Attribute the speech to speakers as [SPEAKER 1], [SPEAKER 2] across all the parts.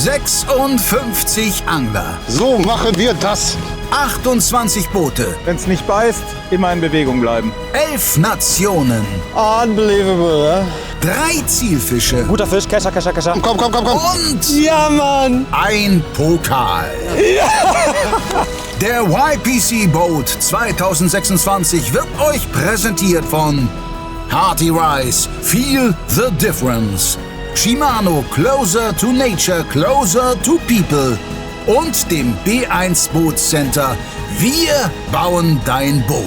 [SPEAKER 1] 56 Angler.
[SPEAKER 2] So machen wir das.
[SPEAKER 1] 28 Boote.
[SPEAKER 3] Wenn's nicht beißt, immer in Bewegung bleiben.
[SPEAKER 1] 11 Nationen.
[SPEAKER 2] Unbelievable,
[SPEAKER 1] 3 Zielfische.
[SPEAKER 4] Guter Fisch, Kescher.
[SPEAKER 2] Komm.
[SPEAKER 1] Und
[SPEAKER 4] Ja, Mann!
[SPEAKER 1] ein Pokal. Ja. Der YPC Boat 2026 wird euch präsentiert von Hearty Rice, Feel the Difference. Shimano, Closer to Nature, Closer to People. Und dem B1 Boot Center. Wir bauen dein Boot.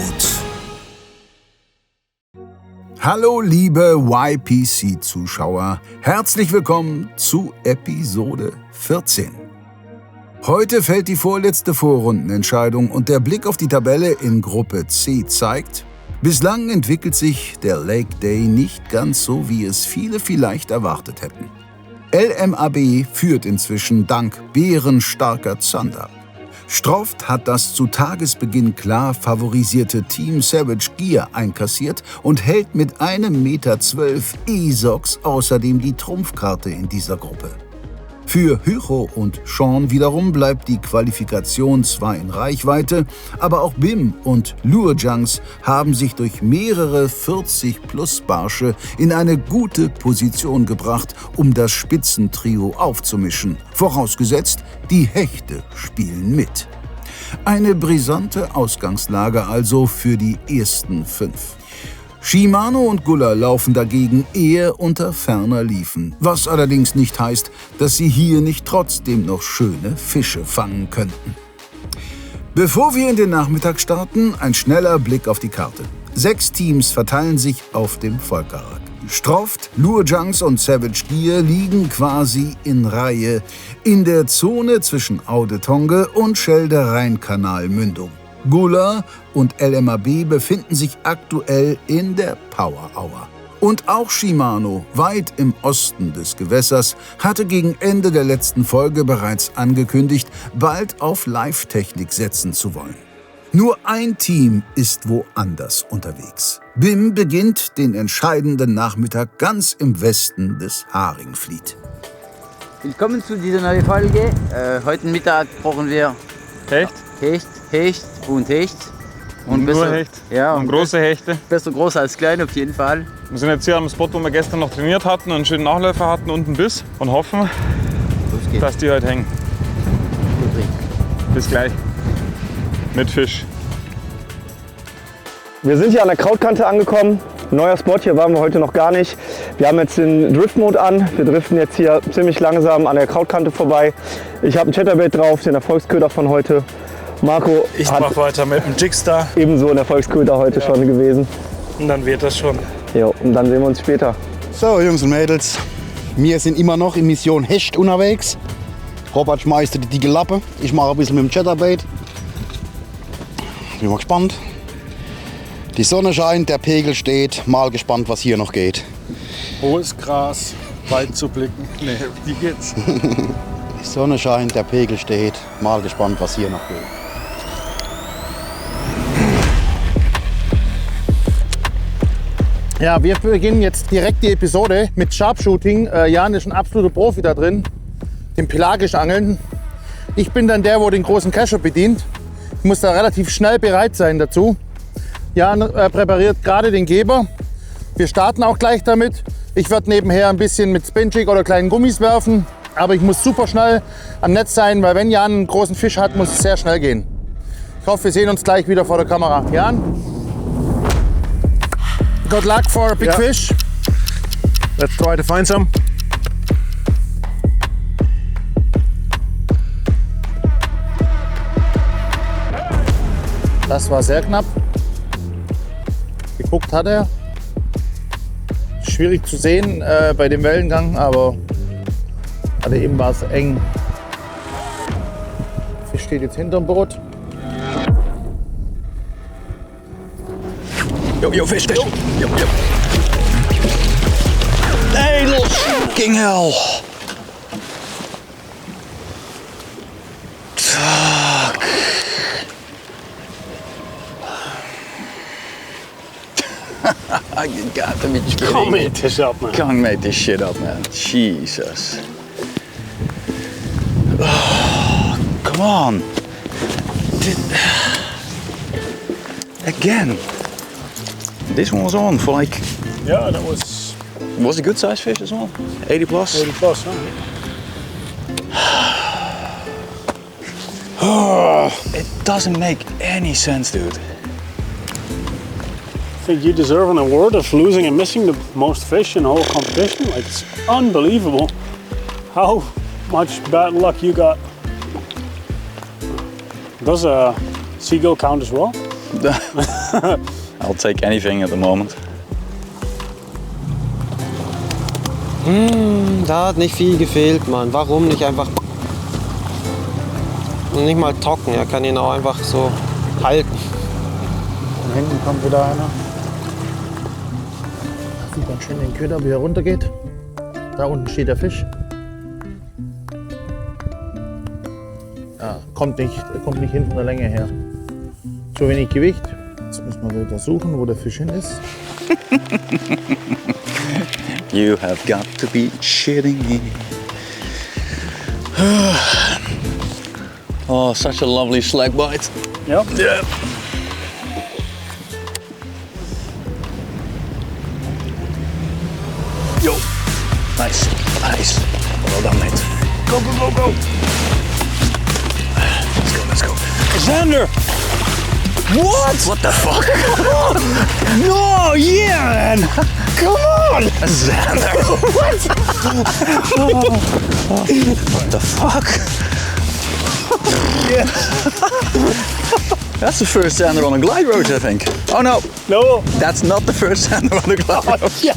[SPEAKER 1] Hallo liebe YPC-Zuschauer, herzlich willkommen zu Episode 14. Heute fällt die vorletzte Vorrundenentscheidung und der Blick auf die Tabelle in Gruppe C zeigt, bislang entwickelt sich der Lake Day nicht ganz so, wie es viele vielleicht erwartet hätten. LMAB führt inzwischen dank bärenstarker Zander. Stroft hat das zu Tagesbeginn klar favorisierte Team Savage Gear einkassiert und hält mit 1,12 Meter Esox außerdem die Trumpfkarte in dieser Gruppe. Für Hycho und Sean wiederum bleibt die Qualifikation zwar in Reichweite, aber auch Bim und Luojungs haben sich durch mehrere 40-Plus-Barsche in eine gute Position gebracht, um das Spitzentrio aufzumischen. Vorausgesetzt, die Hechte spielen mit. Eine brisante Ausgangslage also für die ersten 5. Shimano und Guller laufen dagegen eher unter ferner Liefen, was allerdings nicht heißt, dass sie hier nicht trotzdem noch schöne Fische fangen könnten. Bevor wir in den Nachmittag starten, ein schneller Blick auf die Karte. 6 Teams verteilen sich auf dem Volkerak. Stroft, Luojungs und Savage Gear liegen quasi in Reihe in der Zone zwischen Aude-Tonge und Schelde-Rhein-Kanal-Mündung. Guller und LMAB befinden sich aktuell in der Power Hour. Und auch Shimano, weit im Osten des Gewässers, hatte gegen Ende der letzten Folge bereits angekündigt, bald auf Live-Technik setzen zu wollen. Nur ein Team ist woanders unterwegs. Bim beginnt den entscheidenden Nachmittag ganz im Westen des Haringvliet.
[SPEAKER 5] Willkommen zu dieser neuen Folge. Heute Mittag brauchen wir Hecht und Hecht. Und
[SPEAKER 3] Nur
[SPEAKER 5] besser,
[SPEAKER 3] Hecht
[SPEAKER 5] ja,
[SPEAKER 3] und große Hechte.
[SPEAKER 5] Besser groß als klein auf jeden Fall.
[SPEAKER 3] Wir sind jetzt hier am Spot, wo wir gestern noch trainiert hatten und einen schönen Nachläufer hatten und einen Biss und hoffen, dass die heute hängen. Bis gleich. Mit Fisch.
[SPEAKER 4] Wir sind hier an der Krautkante angekommen. Neuer Spot, hier waren wir heute noch gar nicht. Wir haben jetzt den Drift-Mode an. Wir driften jetzt hier ziemlich langsam an der Krautkante vorbei. Ich habe einen Chatterbait drauf, den Erfolgsköder von heute. Marco
[SPEAKER 6] ich mache weiter mit dem Jigstar.
[SPEAKER 4] Ebenso ein Erfolgsköder heute schon gewesen.
[SPEAKER 6] Und dann wird das schon.
[SPEAKER 4] Ja, und dann sehen wir uns später.
[SPEAKER 2] So, Jungs und Mädels, wir sind immer noch in Mission Hecht unterwegs. Robert schmeißt die dicke Lappe. Ich mache ein bisschen mit dem Chatterbait. Bin mal gespannt. Die Sonne scheint, der Pegel steht. Mal gespannt, was hier noch geht.
[SPEAKER 6] Hohes Gras, weit zu blicken. Nee, die geht's.
[SPEAKER 2] Die Sonne scheint, der Pegel steht. Mal gespannt, was hier noch geht.
[SPEAKER 7] Ja, wir beginnen jetzt direkt die Episode mit Sharpshooting. Jan ist ein absoluter Profi da drin, dem pelagisch Angeln. Ich bin dann der, der den großen Kescher bedient. Ich muss da relativ schnell bereit sein dazu. Jan präpariert gerade den Geber. Wir starten auch gleich damit. Ich werde nebenher ein bisschen mit Spinjig oder kleinen Gummis werfen. Aber ich muss super schnell am Netz sein, weil wenn Jan einen großen Fisch hat, muss es sehr schnell gehen. Ich hoffe, wir sehen uns gleich wieder vor der Kamera. Jan? Good luck for a big fish.
[SPEAKER 6] Let's try to find some.
[SPEAKER 7] Das war sehr knapp. Geguckt hat er. Schwierig zu sehen bei dem Wellengang, aber also eben war es eng. Der Fisch steht jetzt hinterm Boot.
[SPEAKER 6] Jo, Fisch, Fisch. Jo.
[SPEAKER 2] Hey, fucking hell. Fuck.
[SPEAKER 5] You got to be
[SPEAKER 6] Can't make this up, man.
[SPEAKER 5] Can't make this shit up, man. Jesus.
[SPEAKER 8] come on. Again. This one was on for like...
[SPEAKER 6] Yeah, that was
[SPEAKER 8] Was a good size fish as well? 80 plus?
[SPEAKER 6] 80 plus, huh?
[SPEAKER 8] It doesn't make any sense, dude.
[SPEAKER 6] I think you deserve an award of losing and missing the most fish in the whole competition. Like, it's unbelievable how much bad luck you got. Does a seagull count as well?
[SPEAKER 8] I'll take anything at the moment.
[SPEAKER 9] Da hat nicht viel gefehlt, Mann. Warum nicht einfach... Und nicht mal trocken, er kann ihn auch einfach so halten.
[SPEAKER 7] Von hinten kommt wieder einer. Da sieht man schön den Köder, wie er runtergeht. Da unten steht der Fisch. Ja, kommt nicht hin von der Länge her. Zu wenig Gewicht. Jetzt müssen wir wieder suchen, wo der Fisch hin ist.
[SPEAKER 8] You have got to be shitting me. Oh, such a lovely slag bite.
[SPEAKER 6] Yep.
[SPEAKER 8] Yeah. Yo. Nice. Nice. Well done, mate. Go, go, go, go. Let's go, let's go.
[SPEAKER 6] Xander! What?
[SPEAKER 8] What the fuck?
[SPEAKER 6] No, yeah, man! Come on!
[SPEAKER 8] Xander. What the fuck?
[SPEAKER 6] Yeah.
[SPEAKER 8] That's the first Xander on a glide roach, I think. Oh no.
[SPEAKER 6] No.
[SPEAKER 8] That's not the first Xander on a glide roach.
[SPEAKER 6] Yeah.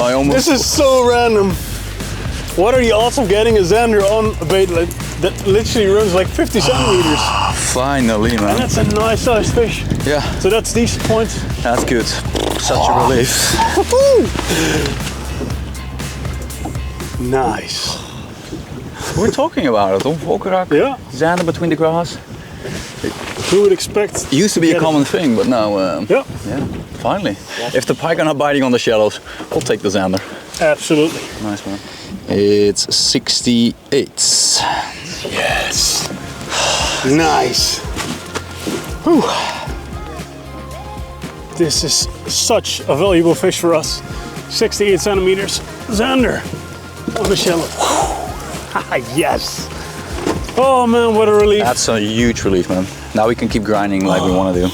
[SPEAKER 8] I almost...
[SPEAKER 6] This is so random. What are the odds of getting a Xander on a bait like that literally runs like 50 centimeters?
[SPEAKER 8] Finally, man.
[SPEAKER 6] And that's a nice sized fish.
[SPEAKER 8] Yeah.
[SPEAKER 6] So that's decent points.
[SPEAKER 8] That's good. Such a relief.
[SPEAKER 6] Nice.
[SPEAKER 8] We're talking about it, Tom Volkerak.
[SPEAKER 6] Yeah.
[SPEAKER 8] Xander between the grass.
[SPEAKER 6] Who would expect?
[SPEAKER 8] It used to be a common thing, but now,
[SPEAKER 6] Yeah.
[SPEAKER 8] finally. If the pike are not biting on the shallows, I'll take the Xander.
[SPEAKER 6] Absolutely.
[SPEAKER 8] Nice one. It's 68.
[SPEAKER 6] Yes. Nice. Whew. This is such a valuable fish for us. 68 centimeters. Xander on the shallow. Yes. Oh man, what a relief.
[SPEAKER 8] That's a huge relief, man. Now we can keep grinding like we want to do.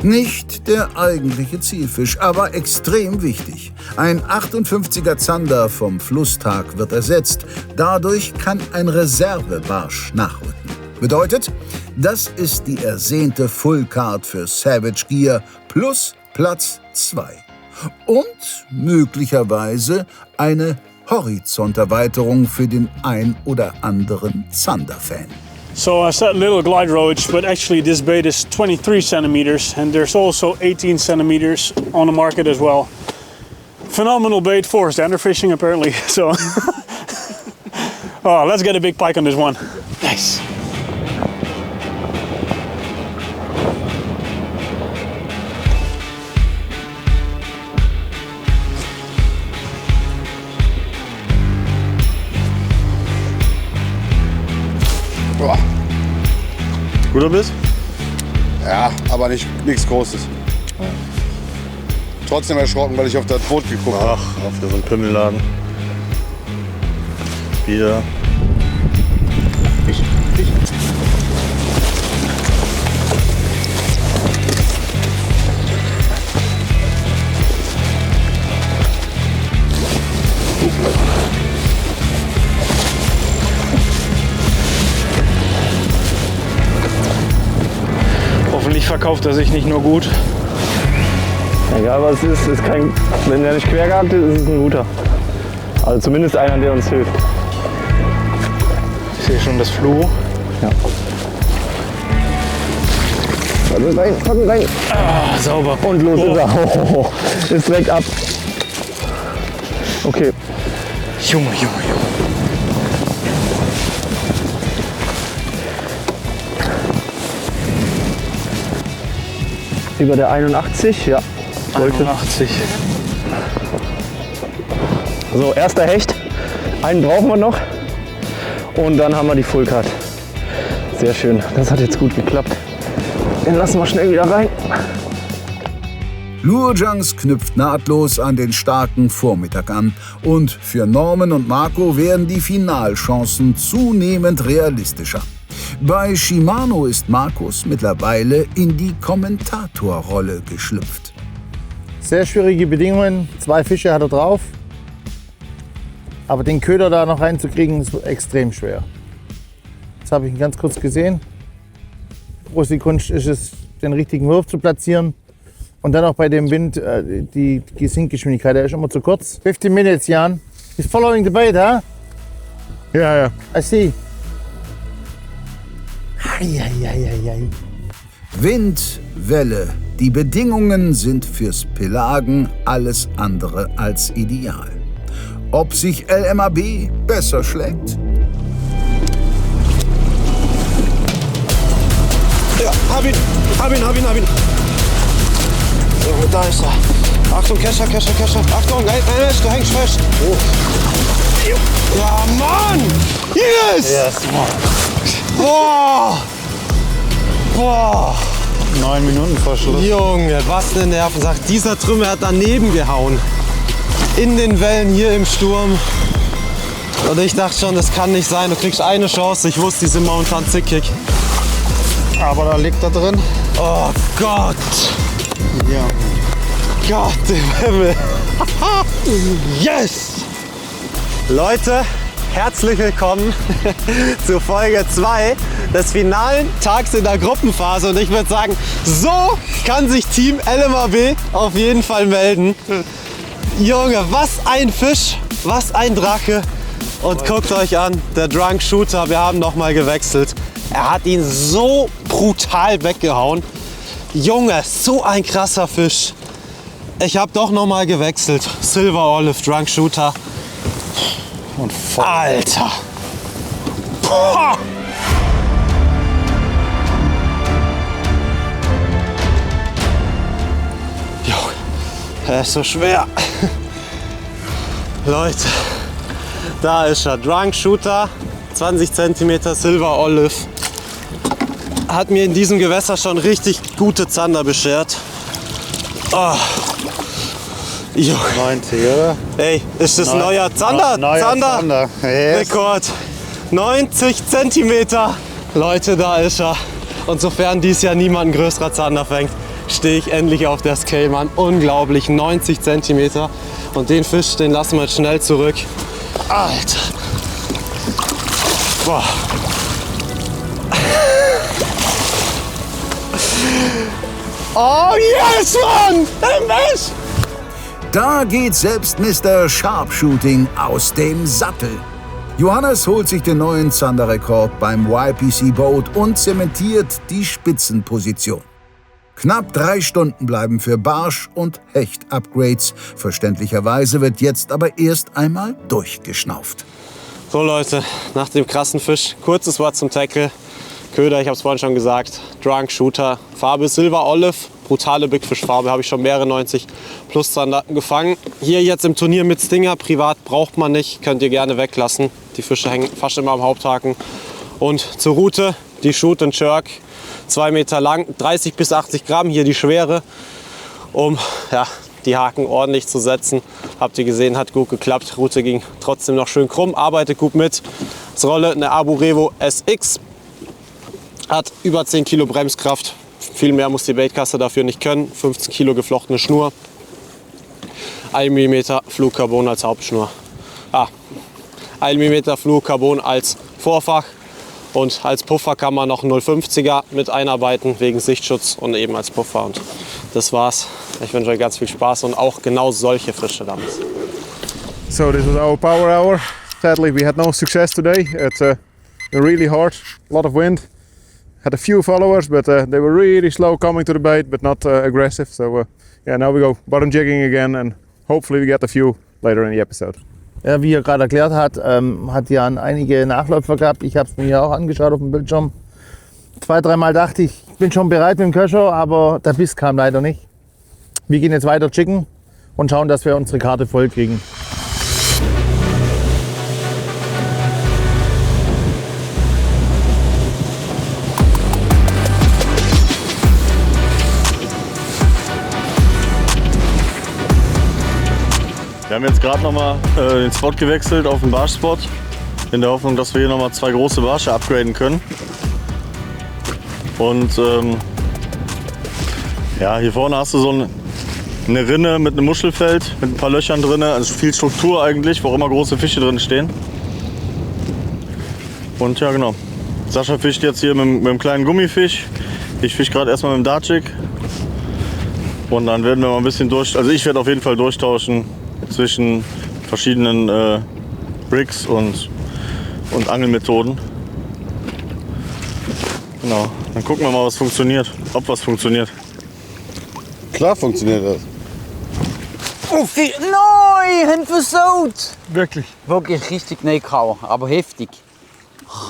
[SPEAKER 1] Nicht der eigentliche Zielfisch, aber extrem wichtig. Ein 58er Zander vom Flusstag wird ersetzt. Dadurch kann ein Reservebarsch nachrücken. Bedeutet, das ist die ersehnte Full Card für Savage Gear plus Platz 2. Und möglicherweise eine Horizonterweiterung für den ein oder anderen Zander-Fan.
[SPEAKER 6] So I said little glide roach, but actually this bait is 23 centimeters and there's also 18 centimeters on the market as well. Phenomenal bait for Xander fishing apparently. So, oh, let's get a big pike on this one. Nice.
[SPEAKER 2] Guter Biss? Ja, aber nichts Großes. Trotzdem erschrocken, weil ich auf das Boot geguckt habe.
[SPEAKER 10] Ach, auf so einen Pimmelladen. Wieder.
[SPEAKER 3] Hoffentlich verkauft er sich nicht nur gut.
[SPEAKER 4] Egal was es ist kein, wenn der nicht quer gehakt ist, ist es ein guter. Also zumindest einer, der uns hilft.
[SPEAKER 3] Ich sehe schon das Fluo.
[SPEAKER 4] Ja. Packen rein.
[SPEAKER 3] Ah, sauber.
[SPEAKER 4] Und los ist er. Oh, ist direkt ab. Okay.
[SPEAKER 3] Junge.
[SPEAKER 4] Über der 81, ja.
[SPEAKER 3] 81.
[SPEAKER 4] So, erster Hecht. Einen brauchen wir noch. Und dann haben wir die Full Cut. Sehr schön, das hat jetzt gut geklappt. Den lassen wir schnell wieder rein.
[SPEAKER 1] Luojangs knüpft nahtlos an den starken Vormittag an und für Norman und Marco werden die Finalchancen zunehmend realistischer. Bei Shimano ist Markus mittlerweile in die Kommentatorrolle geschlüpft.
[SPEAKER 7] Sehr schwierige Bedingungen, 2 Fische hat er drauf. Aber den Köder da noch reinzukriegen, ist extrem schwer. Jetzt habe ich ihn ganz kurz gesehen. Große Kunst ist es, den richtigen Wurf zu platzieren. Und dann auch bei dem Wind, die Sinkgeschwindigkeit, der ist immer zu kurz. 15 minutes, Jan. He's following the bait, huh?
[SPEAKER 6] Yeah, yeah.
[SPEAKER 7] I see.
[SPEAKER 1] Wind, Welle, die Bedingungen sind fürs Pelagen alles andere als ideal. Ob sich LMAB besser schlägt?
[SPEAKER 9] Ja, hab ihn. So, da ist er. Achtung, Kescher. Achtung, nein, du hängst fest. Oh. Ja, Mann! Yes! Boah!
[SPEAKER 7] 9 Minuten vor Schluss.
[SPEAKER 9] Junge, was eine Nervensache. Dieser Trümmer hat daneben gehauen. In den Wellen hier im Sturm. Und ich dachte schon, das kann nicht sein. Du kriegst eine Chance. Ich wusste, diese Mountain Zickkick.
[SPEAKER 7] Aber da liegt er drin.
[SPEAKER 9] Oh Gott!
[SPEAKER 7] Ja.
[SPEAKER 9] Gott im Himmel! Yes! Leute, herzlich willkommen zu Folge 2 des finalen Tags in der Gruppenphase. Und ich würde sagen, so kann sich Team LMAB auf jeden Fall melden. Junge, was ein Fisch, was ein Drache. Und guckt euch an, der Drunk Shooter, wir haben noch mal gewechselt. Er hat ihn so brutal weggehauen. Junge, so ein krasser Fisch. Ich habe doch noch mal gewechselt. Silver Olive Drunk Shooter. Und Alter. Boah. Junge, er ist so schwer. Leute, da ist er. Drunk Shooter, 20 cm Silver Olive. Hat mir in diesem Gewässer schon richtig gute Zander beschert. Oh.
[SPEAKER 7] 90, oder?
[SPEAKER 9] Ey, ist das neuer Zander?
[SPEAKER 7] Zander. Yes.
[SPEAKER 9] Rekord. 90 cm. Leute, da ist er. Und sofern dies Jahr niemand ein größerer Zander fängt, stehe ich endlich auf der Scale, Mann. Unglaublich, 90 cm. Und den Fisch, den lassen wir jetzt schnell zurück. Alter. Boah. Oh yes, Mann! Ein Fisch!
[SPEAKER 1] Da geht selbst Mr. Sharpshooting aus dem Sattel. Johannes holt sich den neuen Zanderrekord beim YPC Boat und zementiert die Spitzenposition. Knapp 3 Stunden bleiben für Barsch- und Hecht-Upgrades. Verständlicherweise wird jetzt aber erst einmal durchgeschnauft.
[SPEAKER 9] So Leute, nach dem krassen Fisch, kurzes Wort zum Tackle. Köder, ich habe es vorhin schon gesagt, Drunk Shooter, Farbe Silver Olive, brutale Big Fish Farbe, habe ich schon mehrere 90 plus Zander gefangen. Hier jetzt im Turnier mit Stinger, privat braucht man nicht, könnt ihr gerne weglassen. Die Fische hängen fast immer am Haupthaken. Und zur Route, die Shoot and Jerk, 2 Meter lang, 30 bis 80 Gramm, hier die Schwere, um die Haken ordentlich zu setzen. Habt ihr gesehen, hat gut geklappt. Route ging trotzdem noch schön krumm, arbeitet gut mit. Als Rolle eine Abu Revo SX. Hat über 10 Kilo Bremskraft. Viel mehr muss die Baitkasse dafür nicht können. 15 Kilo geflochtene Schnur. 1 mm Fluorocarbon als Hauptschnur. 1 mm Fluorocarbon als Vorfach. Und als Puffer kann man noch 0,50er mit einarbeiten, wegen Sichtschutz und eben als Puffer. Und das war's. Ich wünsche euch ganz viel Spaß und auch genau solche Fische damit.
[SPEAKER 10] So this was our power hour. Sadly we had no success today. It's really hard, a lot of wind. Had a few followers, but they were really slow coming to the bait, but not aggressive. So now we go bottom jigging again and hopefully we get a few later in the episode.
[SPEAKER 7] Ja, wie er gerade erklärt hat, hat Jan einige Nachläufer gehabt. Ich habe es mir hier auch angeschaut auf dem Bildschirm. 2-3 Mal dachte ich, ich bin schon bereit mit dem Köcher, aber der Biss kam leider nicht. Wir gehen jetzt weiter jiggen und schauen, dass wir unsere Karte voll kriegen.
[SPEAKER 11] haben jetzt gerade nochmal den Spot gewechselt auf den Barschspot. In der Hoffnung, dass wir hier nochmal 2 große Barsche upgraden können. Und ja, hier vorne hast du so eine Rinne mit einem Muschelfeld, mit ein paar Löchern drin. Also viel Struktur eigentlich, wo auch immer große Fische drin stehen. Und ja, genau. Sascha fischt jetzt hier mit einem kleinen Gummifisch. Ich fische gerade erstmal mit dem Dartjig. Und dann werden wir mal ein bisschen also ich werde auf jeden Fall durchtauschen zwischen verschiedenen Rigs und Angelmethoden. Genau, dann gucken wir mal, was funktioniert, ob was funktioniert.
[SPEAKER 2] Klar funktioniert das.
[SPEAKER 5] Oh, nein, versaut!
[SPEAKER 3] Wirklich?
[SPEAKER 5] Wirklich richtig neikauen, aber heftig.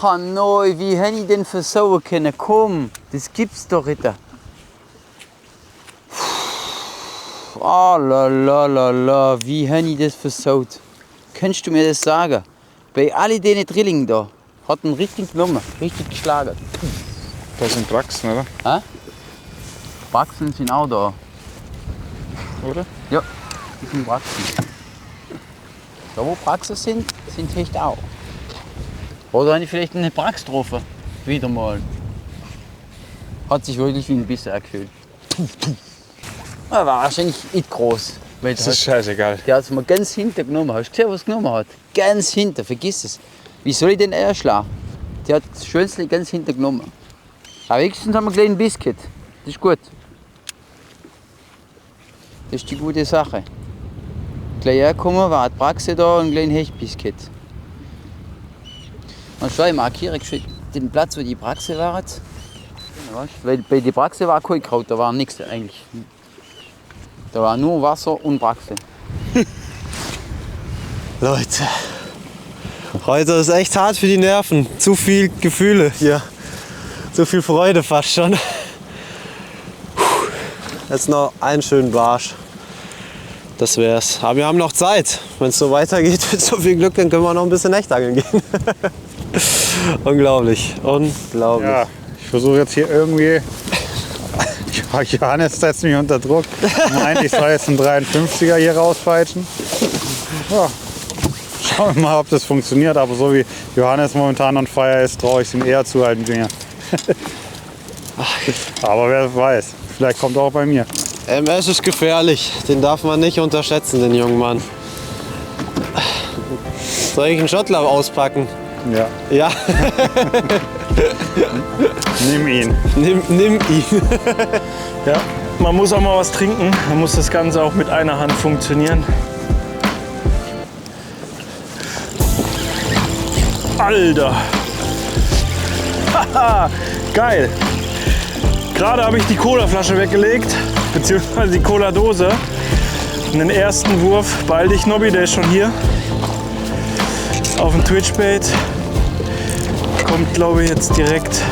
[SPEAKER 5] Oh nein, wie hätte ich denn versauen können? Komm, das gibt's doch nicht. Oh la la la la, wie hätte ich das versaut? Könntest du mir das sagen? Bei all den Drillingen da hat ihn richtig genommen, richtig geschlagen.
[SPEAKER 3] Das sind Praxen, oder?
[SPEAKER 5] Hä? Praxen sind auch da.
[SPEAKER 3] Oder?
[SPEAKER 5] Ja, das sind Praxen. Da wo Praxen sind Hechte auch. Oder habe ich vielleicht eine Prax getroffen? Wieder mal. Hat sich wirklich wie ein Biss angefühlt. Er war wahrscheinlich nicht groß.
[SPEAKER 3] Das ist scheißegal.
[SPEAKER 5] Der hat es mal ganz hinten genommen. Hast du gesehen, was er genommen hat? Ganz hinten, vergiss es. Wie soll ich den erschlagen? Der hat das Schönste ganz hinten genommen. Aber wenigstens haben wir gleich einen Biscuit. Das ist gut. Das ist die gute Sache. Gleich herkommen, war die Praxe da und gleich ein Hechtbiscuit. Und schau, ich markiere den Platz, wo die Praxe war. Weil bei der Praxe war kein Kraut, da war nichts eigentlich. Da war nur Wasser und Praxe.
[SPEAKER 9] Leute, heute ist echt hart für die Nerven. Zu viel Gefühle hier. Zu viel Freude fast schon. Jetzt noch einen schönen Barsch. Das wär's. Aber wir haben noch Zeit. Wenn es so weitergeht mit so viel Glück, dann können wir noch ein bisschen Echtangeln gehen. Unglaublich. Unglaublich.
[SPEAKER 7] Ja, ich versuche jetzt hier irgendwie. Johannes setzt mich unter Druck. Meint, ich soll jetzt einen 53er hier rauspeitschen. Ja. Schauen wir mal, ob das funktioniert. Aber so wie Johannes momentan on fire ist, traue ich es ihm eher zu als mir. Aber wer weiß, vielleicht kommt er auch bei mir.
[SPEAKER 9] MS ist gefährlich. Den darf man nicht unterschätzen, den jungen Mann. Soll ich einen Schottler auspacken?
[SPEAKER 7] Ja.
[SPEAKER 9] Ja.
[SPEAKER 7] Nimm ihn.
[SPEAKER 9] Nimm ihn.
[SPEAKER 3] Ja, man muss auch mal was trinken. Man muss das Ganze auch mit einer Hand funktionieren. Alter. Haha, geil. Gerade habe ich die Colaflasche weggelegt, beziehungsweise die Cola-Dose. Und den ersten Wurf, beeil dich Nobby, der ist schon hier. Auf dem Twitch-Bait. Kommt, glaube ich, jetzt direkt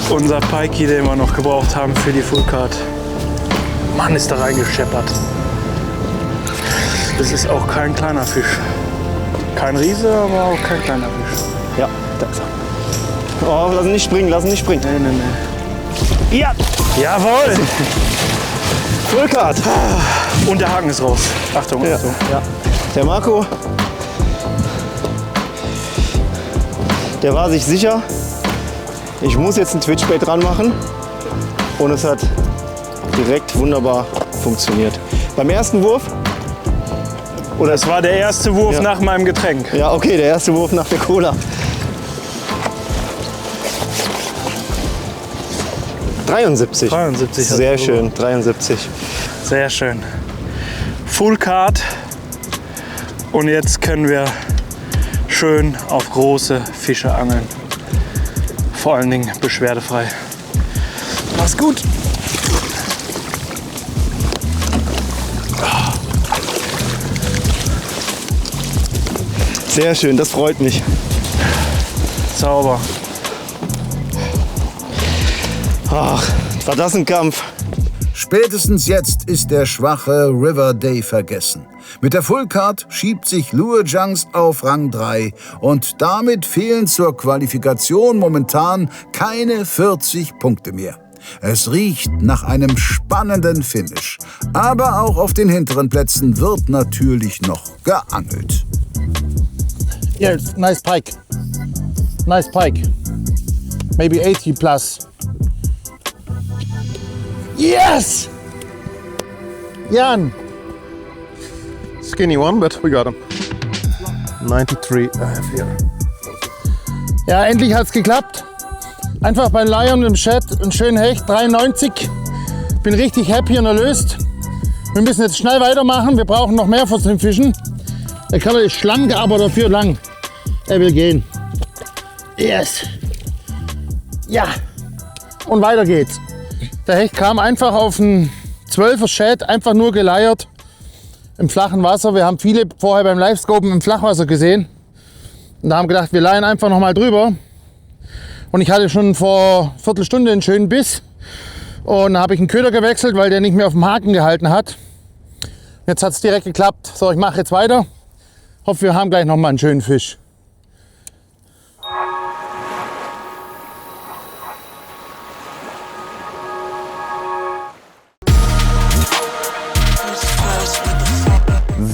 [SPEAKER 3] unser Pikey, den wir noch gebraucht haben für die Full Card. Mann, ist da reingescheppert. Das ist auch kein kleiner Fisch. Kein Riese, aber auch kein kleiner Fisch.
[SPEAKER 9] Ja, da ist er. Oh, lass ihn nicht springen, lass ihn nicht springen.
[SPEAKER 3] Nee, nee, nee. Ja, jawohl.
[SPEAKER 9] Full Card.
[SPEAKER 3] Und der Haken ist raus. Achtung,
[SPEAKER 9] ja.
[SPEAKER 3] Achtung.
[SPEAKER 9] Ja. Der Marco, der war sich sicher, ich muss jetzt ein Twitch-Bait dran machen. Und es hat direkt wunderbar funktioniert. Beim ersten Wurf?
[SPEAKER 3] Oder das war der erste Wurf nach meinem Getränk.
[SPEAKER 9] Ja, okay, der erste Wurf nach der Cola. 73.
[SPEAKER 3] 73.
[SPEAKER 9] Sehr schön, 73.
[SPEAKER 3] Sehr schön. Full Card. Und jetzt können wir schön auf große Fische angeln. Vor allen Dingen beschwerdefrei. Mach's gut.
[SPEAKER 9] Sehr schön, das freut mich.
[SPEAKER 3] Sauber.
[SPEAKER 9] Ach, war das ein Kampf.
[SPEAKER 1] Spätestens jetzt ist der schwache River Day vergessen. Mit der Full Card schiebt sich Luo Jiang's auf Rang 3 und damit fehlen zur Qualifikation momentan keine 40 Punkte mehr. Es riecht nach einem spannenden Finish. Aber auch auf den hinteren Plätzen wird natürlich noch geangelt.
[SPEAKER 7] Yes, nice pike. Nice pike. Maybe 80 plus. Yes! Jan!
[SPEAKER 10] Skinny one, but we got him. 93 here.
[SPEAKER 7] Ja, endlich hat's geklappt. Einfach beim Lion im Chat einen schönen Hecht, 93. Bin richtig happy und erlöst. Wir müssen jetzt schnell weitermachen. Wir brauchen noch mehr von den Fischen. Der Kerl ist schlank, aber dafür lang. Er will gehen. Yes. Ja. Und weiter geht's. Der Hecht kam einfach auf einen 12er Chat, einfach nur geleiert im flachen Wasser. Wir haben viele vorher beim Livescopen im Flachwasser gesehen. Und da haben gedacht, wir leihen einfach noch mal drüber. Und ich hatte schon vor einer Viertelstunde einen schönen Biss. Und dann habe ich einen Köder gewechselt, weil der nicht mehr auf dem Haken gehalten hat. Jetzt hat es direkt geklappt. So, ich mache jetzt weiter. Hoffe, wir haben gleich noch mal einen schönen Fisch.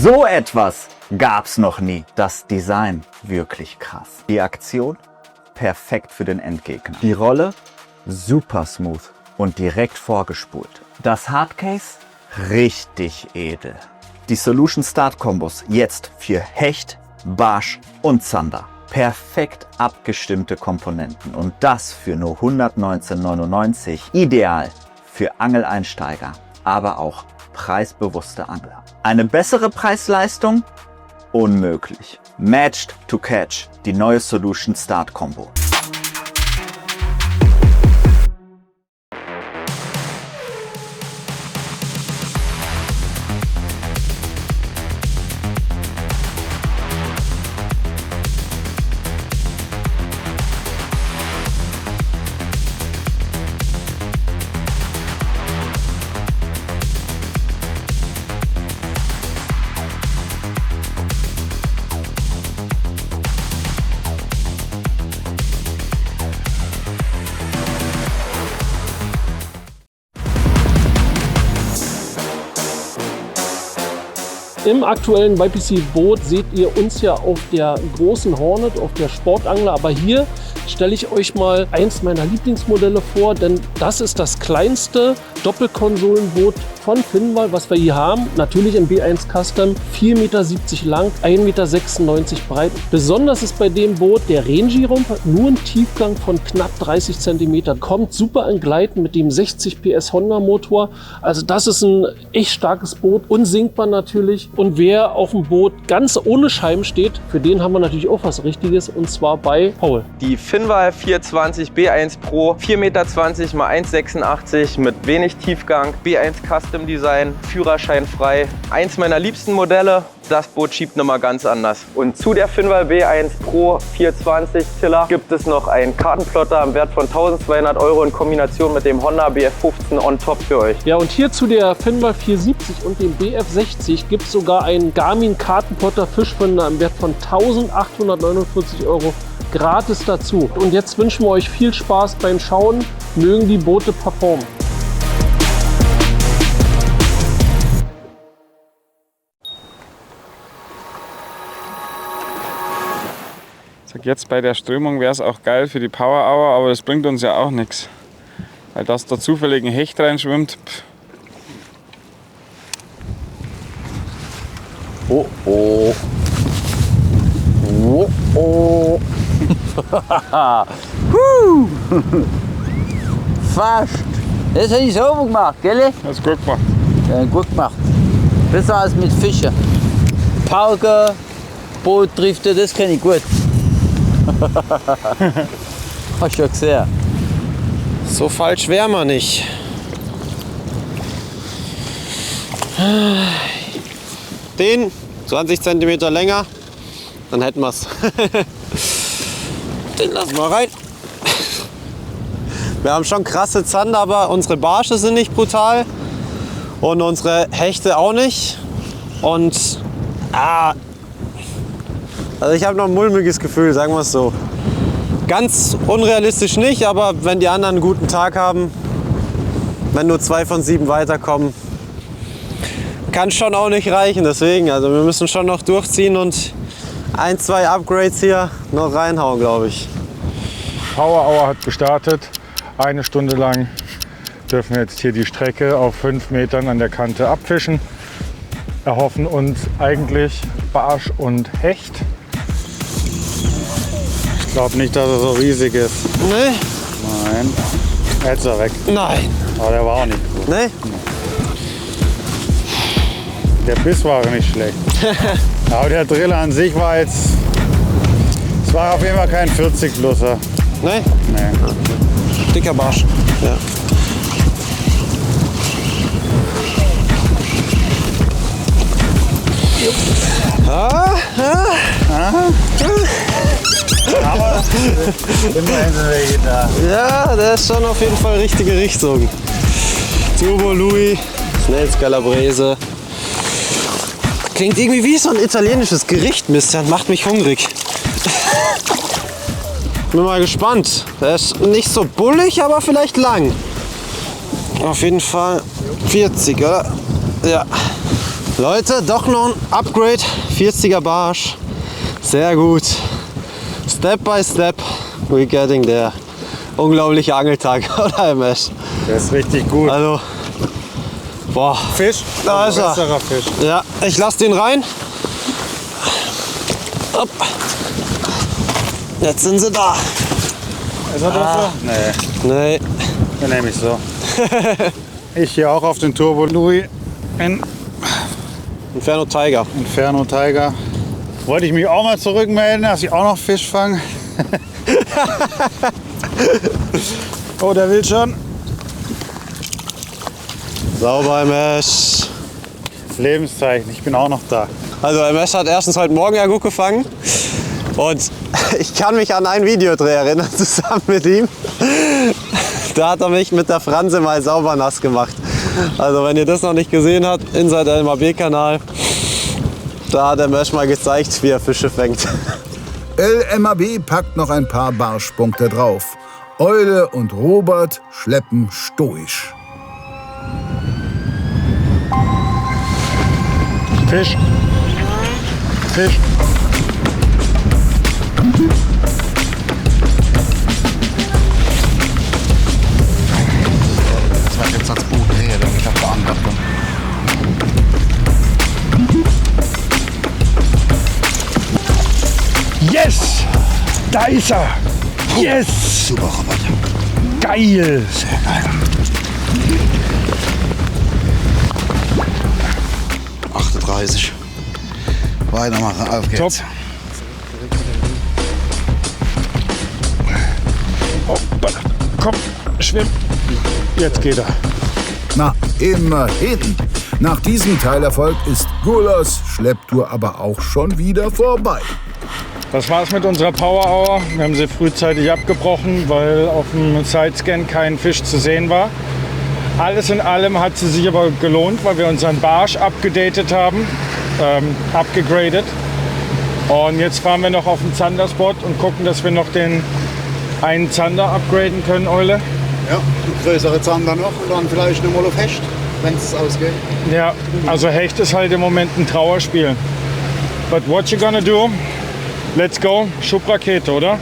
[SPEAKER 12] So etwas gab's noch nie. Das Design wirklich krass. Die Aktion perfekt für den Endgegner. Die Rolle super smooth und direkt vorgespult. Das Hardcase richtig edel. Die Solution Start Kombos jetzt für Hecht, Barsch und Zander. Perfekt abgestimmte Komponenten und das für nur 119,99 €. Ideal für Angeleinsteiger, aber auch preisbewusste Angler. Eine bessere Preis-Leistung? Unmöglich. Matched to Catch, die neue Solution Start Combo.
[SPEAKER 13] Im aktuellen YPC-Boot seht ihr uns ja auf der großen Hornet, auf der Sportangler. Aber hier stelle ich euch mal eins meiner Lieblingsmodelle vor, denn das ist das kleinste Doppelkonsolenboot von Finnwall, was wir hier haben. Natürlich im B1 Custom, 4,70 Meter lang, 1,96 Meter breit. Besonders ist bei dem Boot der Renji-Rumpf, nur ein Tiefgang von knapp 30 cm. Kommt super in Gleiten mit dem 60 PS Honda Motor. Also das ist ein echt starkes Boot, unsinkbar natürlich. Und wer auf dem Boot ganz ohne Scheiben steht, für den haben wir natürlich auch was Richtiges, und zwar bei Paul.
[SPEAKER 14] Die Finnwall 420 B1 Pro, 4,20 Meter x 1,86 mit wenig Tiefgang, B1 Custom Design, Führerschein frei. Eins meiner liebsten Modelle. Das Boot schiebt nochmal ganz anders. Und zu der Finnwall B1 Pro 420 Tiller gibt es noch einen Kartenplotter im Wert von 1.200 € in Kombination mit dem Honda BF15 on top für euch.
[SPEAKER 13] Ja, und hier zu der Finnwall 470 und dem BF60 gibt es sogar einen Garmin Kartenplotter Fischfinder im Wert von 1.849 € gratis dazu. Und jetzt wünschen wir euch viel Spaß beim Schauen. Mögen die Boote performen.
[SPEAKER 15] Jetzt bei der Strömung wäre es auch geil für die Power Hour, aber das bringt uns ja auch nichts. Weil dass da zufällig ein Hecht reinschwimmt.
[SPEAKER 5] Oh oh. Oh oh. Fast. Das hätte ich sauber gemacht, gell?
[SPEAKER 15] Das ist gut gemacht.
[SPEAKER 5] Ja, gut gemacht. Besser als mit Fischen. Pauke, Boot, Drifte, das kenne ich gut. Hast du ja gesehen.
[SPEAKER 9] So falsch wäre man nicht. Den 20 cm länger, dann hätten wir es. Den lassen wir rein. Wir haben schon krasse Zander, aber unsere Barsche sind nicht brutal und unsere Hechte auch nicht. Und also ich habe noch ein mulmiges Gefühl, sagen wir es so. Ganz unrealistisch nicht, aber wenn die anderen einen guten Tag haben, wenn nur 2 von 7 weiterkommen, kann schon auch nicht reichen. Deswegen, also wir müssen schon noch durchziehen und 1, 2 Upgrades hier noch reinhauen, glaube ich.
[SPEAKER 10] Power Hour hat gestartet. 1 Stunde lang dürfen wir jetzt hier die Strecke auf 5 Metern an der Kante abfischen. Erhoffen uns eigentlich Barsch und Hecht.
[SPEAKER 2] Ich glaube nicht, dass er so riesig ist.
[SPEAKER 9] Nee?
[SPEAKER 2] Nein. Jetzt ist er weg.
[SPEAKER 9] Nein.
[SPEAKER 2] Aber der war auch nicht gut.
[SPEAKER 9] Nee?
[SPEAKER 2] Der Biss war nicht schlecht. Aber der Driller an sich war jetzt... Es war auf jeden Fall kein 40-Plusser.
[SPEAKER 9] Nee?
[SPEAKER 2] Nee.
[SPEAKER 9] Dicker Barsch. Ja.
[SPEAKER 2] Aber immerhin sind wir da.
[SPEAKER 9] Ja, der ist schon auf jeden Fall richtige Richtung. Turbo Louis, Snails Calabrese. Klingt irgendwie wie so ein italienisches Gericht, Mist. Das macht mich hungrig. Bin mal gespannt. Der ist nicht so bullig, aber vielleicht lang. Auf jeden Fall 40, oder? Ja. Leute, doch noch ein Upgrade. 40er Barsch. Sehr gut. Step by step, we're getting there. Unglaublicher Angeltag, oder MS?
[SPEAKER 2] Der ist richtig gut.
[SPEAKER 9] Also, boah.
[SPEAKER 2] Fisch?
[SPEAKER 9] Da ist er.
[SPEAKER 2] Besserer Fisch.
[SPEAKER 9] Ja, ich lasse den rein. Hopp. Jetzt sind sie da.
[SPEAKER 2] Ist er das so? Nee.
[SPEAKER 9] Nee.
[SPEAKER 2] Den nehme ich so. Ich hier auch auf den Turbo Louis in
[SPEAKER 9] Inferno Tiger.
[SPEAKER 2] Inferno Tiger. Wollte ich mich auch mal zurückmelden, dass ich auch noch Fisch fange. Oh, der will schon.
[SPEAKER 9] Sauber, MS.
[SPEAKER 2] Lebenszeichen, ich bin auch noch da.
[SPEAKER 9] Also MS hat erstens heute Morgen ja gut gefangen. Und ich kann mich an ein Videodreh erinnern, zusammen mit ihm. Da hat er mich mit der Franse mal sauber nass gemacht. Also wenn ihr das noch nicht gesehen habt, Inside LMAB-Kanal, da hat der Mösch mal gezeigt, wie er Fische fängt.
[SPEAKER 1] LMAB packt noch ein paar Barschpunkte drauf. Eule und Robert schleppen stoisch.
[SPEAKER 10] Fisch. Fisch.
[SPEAKER 2] Das war jetzt als Boot her, damit ich verankert bin.
[SPEAKER 10] Yes! Da ist er! Yes!
[SPEAKER 2] Super, Robert.
[SPEAKER 10] Geil!
[SPEAKER 2] Sehr geil. 38. Weitermachen, auf geht's.
[SPEAKER 10] Top. Oh, komm, schwimm. Jetzt geht er.
[SPEAKER 1] Na, immerhin. Nach diesem Teilerfolg ist Gullers Schlepptour aber auch schon wieder vorbei.
[SPEAKER 10] Das war's mit unserer Power Hour. Wir haben sie frühzeitig abgebrochen, weil auf dem Sidescan kein Fisch zu sehen war. Alles in allem hat sie sich aber gelohnt, weil wir unseren Barsch abgedatet haben, abgegradet. Und jetzt fahren wir noch auf den Zanderspot und gucken, dass wir noch den einen Zander upgraden können, Eule.
[SPEAKER 2] Ja, die größere Zander noch und dann vielleicht nochmal auf Hecht, wenn es ausgeht.
[SPEAKER 10] Ja, also Hecht ist halt im Moment ein Trauerspiel. But what you gonna do? Let's go, Schubrakete, oder?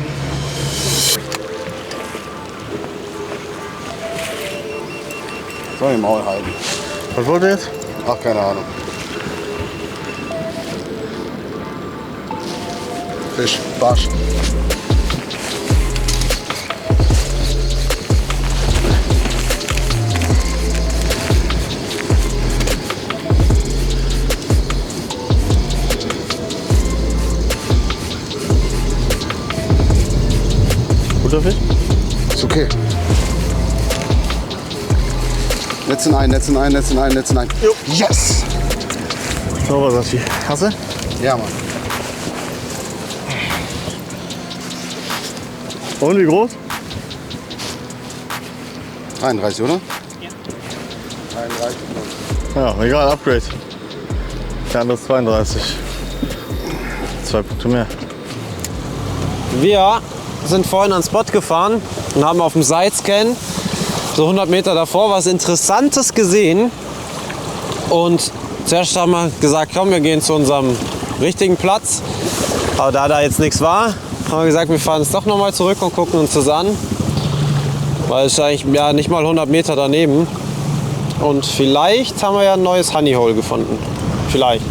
[SPEAKER 2] Soll ich im Maul halten.
[SPEAKER 11] Was wollt ihr jetzt?
[SPEAKER 2] Ach, keine Ahnung. Fisch, Barsch.
[SPEAKER 11] Guter Fisch?
[SPEAKER 2] Ist okay. Netzen ein, Netzen ein, Netzen ein, Netzen ein. Jo. Yes!
[SPEAKER 11] Sauber, Sashi. Hast du?
[SPEAKER 2] Ja, Mann.
[SPEAKER 11] Und wie groß?
[SPEAKER 2] 33, oder?
[SPEAKER 11] Ja. 33. Ja, egal, Upgrade. Der andere ist 32. 2 Punkte mehr.
[SPEAKER 9] Wir sind vorhin an den Spot gefahren und haben auf dem Sidescan so 100 Meter davor was Interessantes gesehen. Und zuerst haben wir gesagt, komm, wir gehen zu unserem richtigen Platz. Aber da jetzt nichts war, haben wir gesagt, wir fahren jetzt doch nochmal zurück und gucken uns das an. Weil es ist eigentlich ja, nicht mal 100 Meter daneben. Und vielleicht haben wir ja ein neues Honey Hole gefunden. Vielleicht.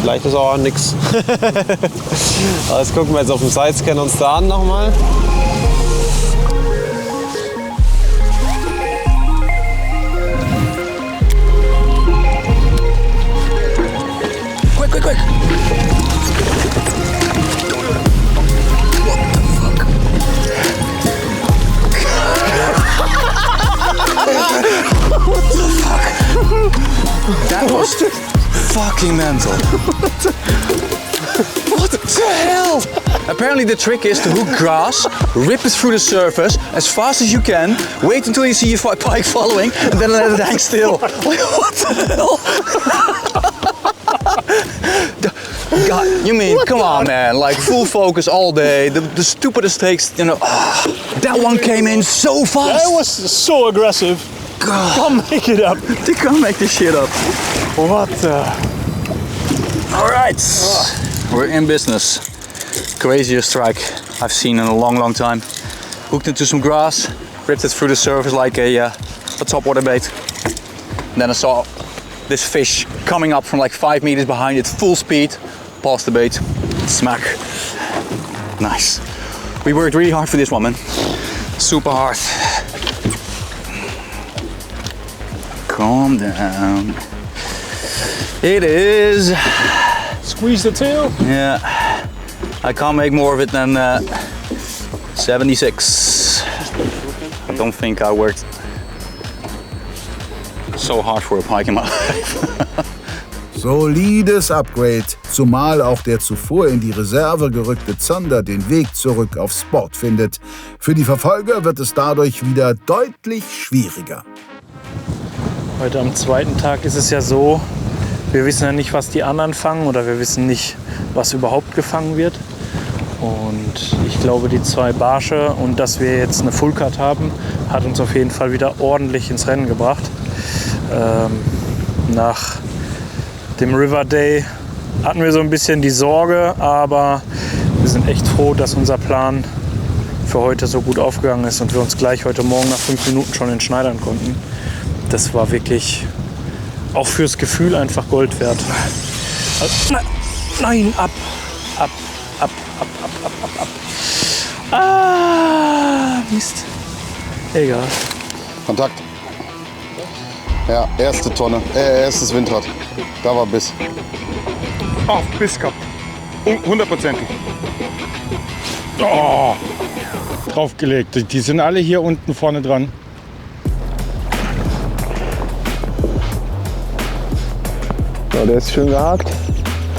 [SPEAKER 9] Vielleicht ist auch nichts. Das gucken wir jetzt auf dem Sidescan uns da an nochmal.
[SPEAKER 8] Quick! What the fuck? That was fucking mental. What the hell? Apparently the trick is to hook grass, rip it through the surface as fast as you can, wait until you see your pike following, and then let it hang still. Like, what the hell? God, you mean, come on, man, like full focus all day, the stupidest takes, you know. That one came in so fast.
[SPEAKER 6] That was so aggressive.
[SPEAKER 8] God.
[SPEAKER 6] Can't make it up.
[SPEAKER 8] They can't make this shit up.
[SPEAKER 6] What the?
[SPEAKER 8] All right, we're in business. Craziest strike I've seen in a long time. Hooked into some grass, ripped it through the surface like a topwater bait. And then I saw this fish coming up from like 5 meters behind it, full speed, past the bait, smack. Nice. We worked really hard for this one, man. Super hard. Calm down. It is.
[SPEAKER 6] Squeeze the tail.
[SPEAKER 8] Yeah. I can't make more of it than 76. I don't think I worked so hard for a pike in my life.
[SPEAKER 1] Solides Upgrade, zumal auch der zuvor in die Reserve gerückte Zander den Weg zurück aufs Board findet. Für die Verfolger wird es dadurch wieder deutlich schwieriger.
[SPEAKER 3] Heute am zweiten Tag ist es ja so, wir wissen ja nicht, was die anderen fangen oder wir wissen nicht, was überhaupt gefangen wird. Und ich glaube, die 2 Barsche und dass wir jetzt eine Full Cut haben, hat uns auf jeden Fall wieder ordentlich ins Rennen gebracht. Nach dem River Day hatten wir so ein bisschen die Sorge, aber wir sind echt froh, dass unser Plan für heute so gut aufgegangen ist und wir uns gleich heute Morgen nach 5 Minuten schon entschneidern konnten. Das war wirklich auch fürs Gefühl einfach Gold wert. Nein, ab. Ah, Mist. Egal.
[SPEAKER 2] Kontakt. Ja, erste Tonne, erstes Windrad. Da war Biss.
[SPEAKER 10] Oh, Biss gehabt. 100%ig. Oh, draufgelegt. Die sind alle hier unten vorne dran.
[SPEAKER 4] So, der ist schön gehakt.